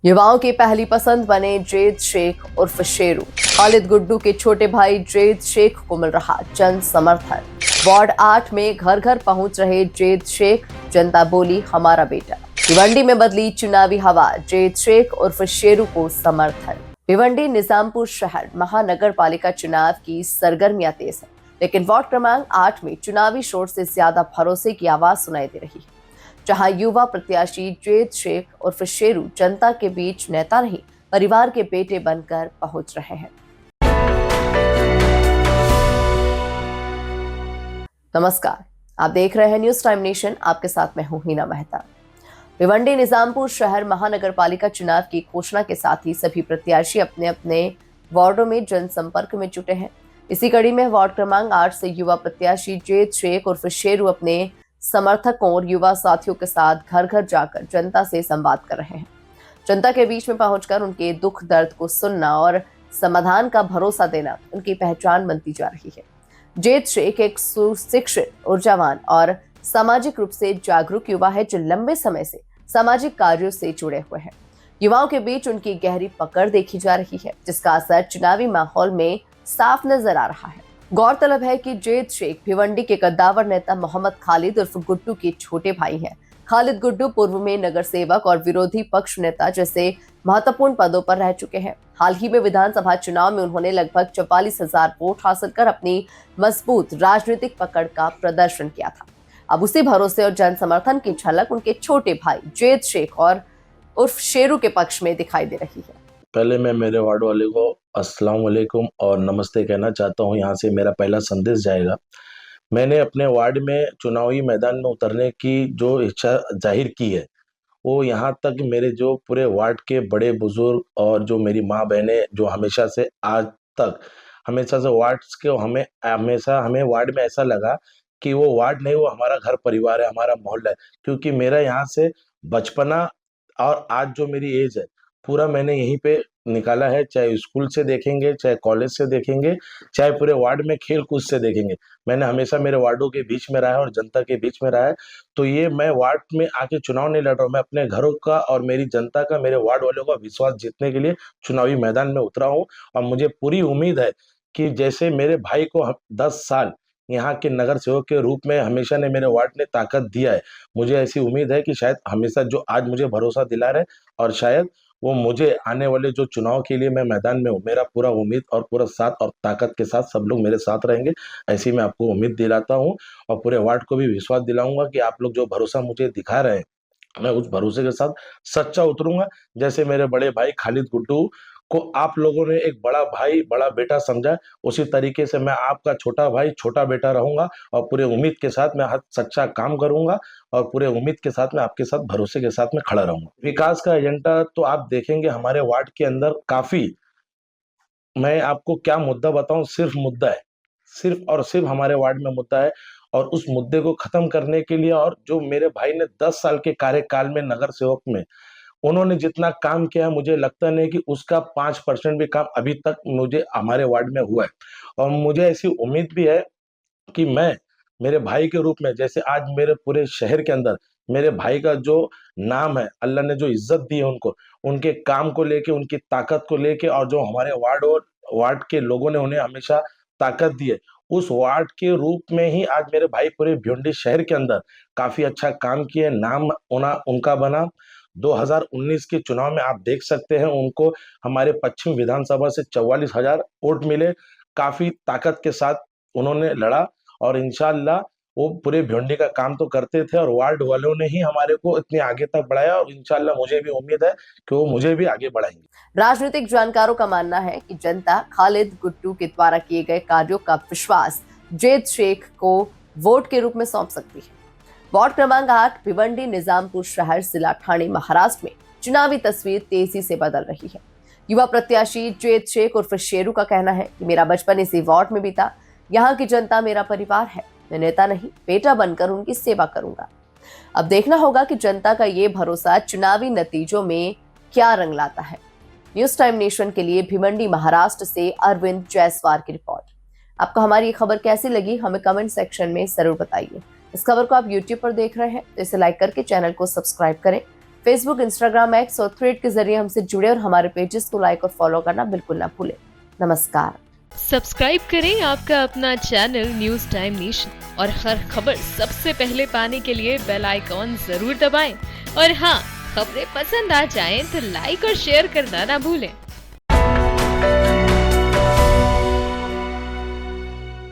युवाओं की पहली पसंद बने जेद शेख उर्फ शेरू। खालिद गुड्डू के छोटे भाई जेद शेख को मिल रहा जन समर्थन। वार्ड 8 में घर घर पहुंच रहे जेद शेख, जनता बोली हमारा बेटा। भिवंडी में बदली चुनावी हवा, जेद शेख उर्फ शेरू को समर्थन। भिवंडी निजामपुर शहर महानगर पालिका चुनाव की सरगर्मियां तेज है, लेकिन वार्ड क्रमांक 8 में चुनावी शोर से ज्यादा भरोसे की आवाज सुनाई दे रही है, जहां युवा प्रत्याशी जेद शेख उर्फ शेरू जनता के बीच नेता नहीं, परिवार के बेटे बनकर पहुंच रहे हैं। नमस्कार, आप देख रहे हैं न्यूज टाइम नेशन। आपके साथ मैं हूं हिना मेहता। भिवंडी निजामपुर शहर महानगर पालिका चुनाव की घोषणा के साथ ही सभी प्रत्याशी अपने अपने वार्डों में जनसंपर्क में जुटे हैं। इसी कड़ी में वार्ड क्रमांक 8 से युवा प्रत्याशी जेद शेख उर्फ शेरू अपने समर्थकों और युवा साथियों के साथ घर घर जाकर जनता से संवाद कर रहे हैं। जनता के बीच में पहुंचकर उनके दुख दर्द को सुनना और समाधान का भरोसा देना उनकी पहचान बनती जा रही है। जेद शेख एक सुशिक्षित, ऊर्जावान और सामाजिक रूप से जागरूक युवा है, जो लंबे समय से सामाजिक कार्यों से जुड़े हुए हैं। युवाओं के बीच उनकी गहरी पकड़ देखी जा रही है, जिसका असर चुनावी माहौल में साफ नजर आ रहा है। गौरतलब है कि जेद शेख भिवंडी के कद्दावर नेता मोहम्मद खालिद उर्फ गुड्डू के छोटे भाई हैं। खालिद गुड्डू पूर्व में नगर सेवक और विरोधी पक्ष नेता जैसे महत्वपूर्ण पदों पर रह चुके हैं। हाल ही में विधानसभा चुनाव में उन्होंने लगभग 44,000 वोट हासिल कर अपनी मजबूत राजनीतिक पकड़ का प्रदर्शन किया था। अब उसी भरोसे और जन समर्थन की झलक उनके छोटे भाई जेद शेख और उर्फ शेरू के पक्ष में दिखाई दे रही है। पहले मैं मेरे वार्ड वाले को अस्सलाम वालेकुम और नमस्ते कहना चाहता हूँ। यहाँ से मेरा पहला संदेश जाएगा। मैंने अपने वार्ड में चुनावी मैदान में उतरने की जो इच्छा जाहिर की है, वो यहाँ तक मेरे जो पूरे वार्ड के बड़े बुजुर्ग और जो मेरी माँ बहनें जो हमेशा से आज तक हमेशा से वार्ड्स के हमें वार्ड में ऐसा लगा कि वो वार्ड नहीं, वो हमारा घर परिवार है, हमारा मोहल्ला है। क्योंकि मेरा यहाँ से बचपना और आज जो मेरी एज है पूरा मैंने यहीं पे निकाला है। चाहे स्कूल से देखेंगे, चाहे कॉलेज से देखेंगे, चाहे पूरे वार्ड में खेल कूद से देखेंगे, मैंने हमेशा मेरे वार्डों के बीच में रहा है और जनता के बीच में रहा है। तो ये मैं वार्ड में आके चुनाव नहीं लड़ रहा हूँ, मैं अपने घरों का और मेरी जनता का, मेरे वार्ड वालों का विश्वास जीतने के लिए चुनावी मैदान में उतरा हूँ। और मुझे पूरी उम्मीद है कि जैसे मेरे भाई को 10 साल यहाँ के नगर सेवक के रूप में हमेशा ने मेरे वार्ड ने ताकत दिया है, मुझे ऐसी उम्मीद है कि शायद हमेशा जो आज मुझे भरोसा दिला रहे और शायद वो मुझे आने वाले जो चुनाव के लिए मैं मैदान में हूँ, मेरा पूरा उम्मीद और पूरा साथ और ताकत के साथ सब लोग मेरे साथ रहेंगे। ऐसी मैं आपको उम्मीद दिलाता हूँ और पूरे वार्ड को भी विश्वास दिलाऊंगा कि आप लोग जो भरोसा मुझे दिखा रहे हैं, मैं उस भरोसे के साथ सच्चा उतरूंगा। जैसे मेरे बड़े भाई खालिद गुड्डू को आप लोगों ने एक बड़ा भाई, बड़ा बेटा समझा, उसी तरीके से मैं आपका छोटा भाई, छोटा बेटा रहूंगा और पूरे उम्मीद के साथ मैं हर सच्चा काम करूंगा और पूरे उम्मीद के साथ मैं आपके साथ भरोसे के साथ में खड़ा रहूंगा। विकास का एजेंडा तो आप देखेंगे हमारे वार्ड के अंदर काफी, मैं आपको क्या मुद्दा बताऊं, सिर्फ मुद्दा है, सिर्फ और सिर्फ हमारे वार्ड में मुद्दा है। और उस मुद्दे को खत्म करने के लिए और जो मेरे भाई ने 10 साल के कार्यकाल में नगर सेवक में उन्होंने जितना काम किया है, मुझे लगता नहीं कि उसका 5% भी काम अभी तक मुझे हमारे वार्ड में हुआ है। और मुझे ऐसी उम्मीद भी है कि मैं मेरे भाई के रूप में, जैसे आज मेरे पूरे शहर के अंदर मेरे भाई का जो नाम है, अल्लाह ने जो इज्जत दी है उनको, उनके काम को लेके, उनकी ताकत को लेके, और जो हमारे वार्ड और वार्ड के लोगों ने उन्हें हमेशा ताकत दी है, उस वार्ड के रूप में ही आज मेरे भाई पूरे भिवंडी शहर के अंदर काफी अच्छा काम किए, नाम उनका बना। 2019 के चुनाव में आप देख सकते हैं उनको हमारे पश्चिम विधानसभा से 44,000 वोट मिले। काफी ताकत के साथ उन्होंने लड़ा और इंशाल्लाह वो पूरे भिवंडी का काम तो करते थे और वार्ड वालों ने ही हमारे को इतने आगे तक बढ़ाया और इंशाल्लाह मुझे भी उम्मीद है कि वो मुझे भी आगे बढ़ाएंगे। राजनीतिक जानकारों का मानना है कि जनता खालिद गुड्डू के द्वारा किए गए कार्यों का विश्वास जेद शेख को वोट के रूप में सौंप सकती है। वार्ड क्रमांक 8 भिवंडी निजामपुर शहर जिला ठाणे महाराष्ट्र में चुनावी तस्वीर तेजी से बदल रही है। युवा प्रत्याशी जेद शेख उर्फ शेरू का कहना है कि मेरा बचपन इसी वार्ड में बीता, यहाँ की जनता मेरा परिवार है, मैं नेता नहीं, बेटा बनकर उनकी सेवा करूंगा। अब देखना होगा कि जनता का ये भरोसा चुनावी नतीजों में क्या रंग लाता है। न्यूज टाइम नेशन के लिए भिवंडी महाराष्ट्र से अरविंद जायसवाल की रिपोर्ट। आपको हमारी ये खबर कैसी लगी, हमें कमेंट सेक्शन में जरूर बताइए। इस खबर को आप YouTube पर देख रहे हैं तो इसे लाइक करके चैनल को सब्सक्राइब करें। फेसबुक, इंस्टाग्राम, एक्स और थ्रेड के जरिए हमसे जुड़े और हमारे पेजेस को लाइक और फॉलो करना बिल्कुल ना भूलें। नमस्कार। सब्सक्राइब करें आपका अपना चैनल न्यूज टाइम नेशन और हर खबर सबसे पहले पाने के लिए बेल आइकॉन जरूर दबाएं। और हाँ, खबरें पसंद आ जाएं तो लाइक और शेयर करना ना भूलें।